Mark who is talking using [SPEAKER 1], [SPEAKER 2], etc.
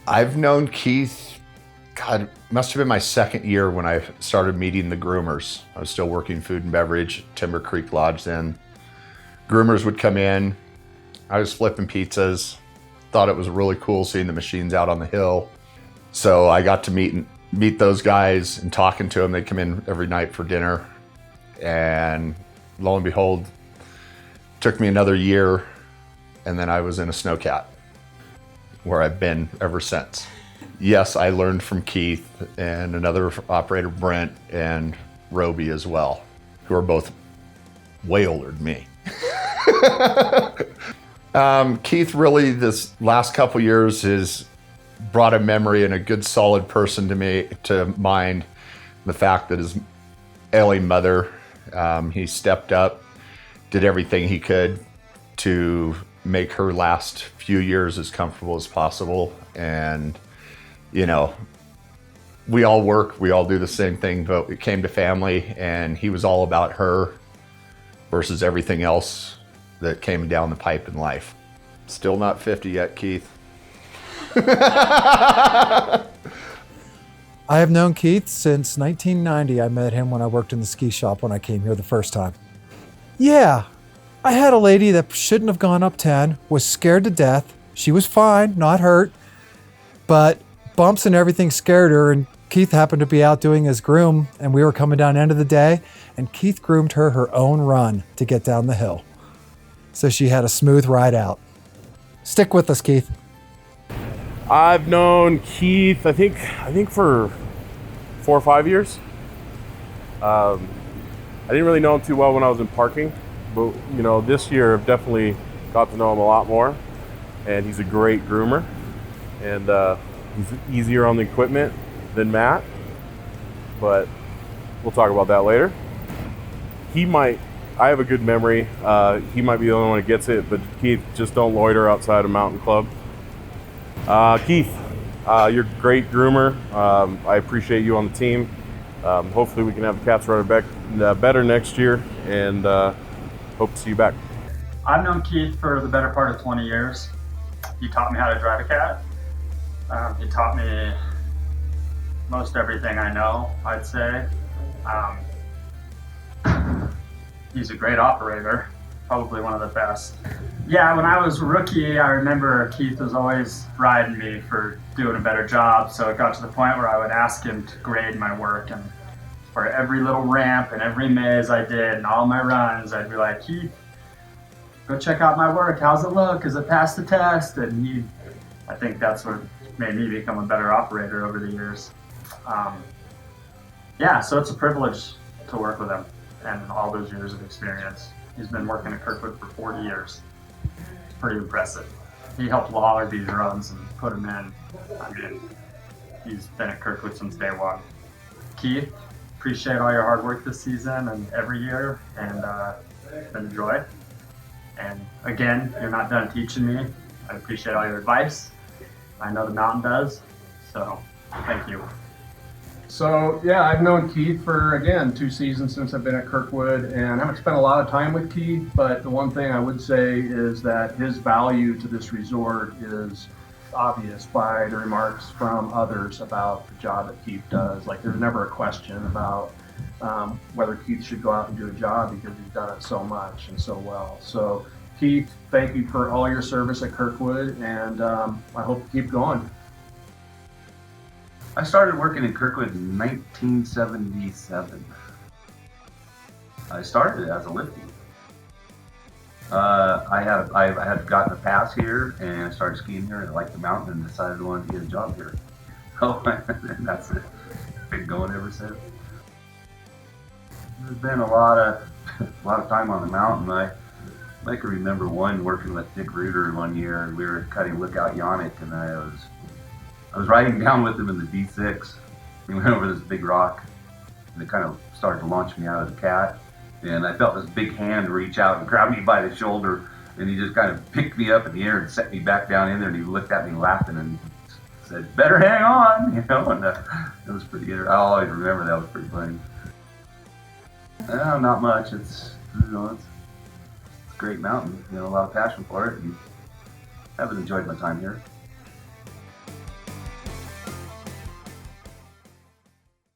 [SPEAKER 1] I've known Keith, God, it must have been my second year when I started meeting the groomers. I was still working food and beverage, Timber Creek Lodge then. Groomers would come in. I was flipping pizzas. Thought it was really cool seeing the machines out on the hill. So I got to meet those guys and talking to them. They'd come in every night for dinner. And lo and behold, took me another year, and then I was in a snowcat, where I've been ever since. Yes, I learned from Keith and another operator, Brent, and Roby as well, who are both way older than me. Keith really, this last couple years, has brought a memory and a good solid person to mind. The fact that his ailing mother, he stepped up, did everything he could to make her last few years as comfortable as possible. And, you know, we all work, we all do the same thing, but it came to family, and he was all about her versus everything else that came down the pipe in life. Still not 50 yet, Keith.
[SPEAKER 2] I have known Keith since 1990. I met him when I worked in the ski shop when I came here the first time. Yeah, I had a lady that shouldn't have gone up 10, was scared to death. She was fine, not hurt, but bumps and everything scared her, and Keith happened to be out doing his groom, and we were coming down end of the day, and Keith groomed her own run to get down the hill. So she had a smooth ride out. Stick with us, Keith.
[SPEAKER 3] I've known Keith, I think for 4 or 5 years. I didn't really know him too well when I was in parking, but you know, this year I've definitely got to know him a lot more, and he's a great groomer, and he's easier on the equipment than Matt, but we'll talk about that later. I have a good memory. He might be the only one that gets it, but Keith, just don't loiter outside a mountain club. Keith, you're a great groomer. I appreciate you on the team. Hopefully we can have the cats running back better next year, and hope to see you back.
[SPEAKER 4] I've known Keith for the better part of 20 years. He taught me how to drive a cat. He taught me most everything I know, I'd say. He's a great operator, probably one of the best. Yeah, when I was a rookie, I remember Keith was always riding me for doing a better job, so it got to the point where I would ask him to grade my work, and for every little ramp and every maze I did and all my runs, I'd be like, Keith, go check out my work. How's it look? Has it passed the test? And I think that's what made me become a better operator over the years. Yeah, so it's a privilege to work with him and all those years of experience. He's been working at Kirkwood for 40 years. It's pretty impressive. He helped log these runs and put them in. I mean, he's been at Kirkwood since day one. Keith, appreciate all your hard work this season and every year, and it's been a joy. And again, you're not done teaching me. I appreciate all your advice. I know the mountain does, so thank you.
[SPEAKER 5] So yeah, I've known Keith for, again, 2 seasons since I've been at Kirkwood, and I haven't spent a lot of time with Keith, but the one thing I would say is that his value to this resort is obvious by the remarks from others about the job that Keith does. Like, there's never a question about whether Keith should go out and do a job, because he's done it so much and so well. So Keith, thank you for all your service at Kirkwood, and I hope you keep going.
[SPEAKER 6] I started working in Kirkwood in 1977. I started as a lifty. I had gotten a pass here and started skiing here, and I liked the mountain and decided I wanted to get a job here. Oh, and that's it. Been going ever since. There's been a lot of time on the mountain. I can remember working with Dick Reuter one year, and we were cutting Lookout Yannick, and I was riding down with him in the D6. We went over this big rock, and it kind of started to launch me out of the cat. And I felt this big hand reach out and grab me by the shoulder, and he just kind of picked me up in the air and set me back down in there, and he looked at me laughing and said, "Better hang on," you know, and it was pretty interesting. I'll always remember that. Was pretty funny. No, not much. It's a great mountain, a lot of passion for it, and I haven't enjoyed my time here.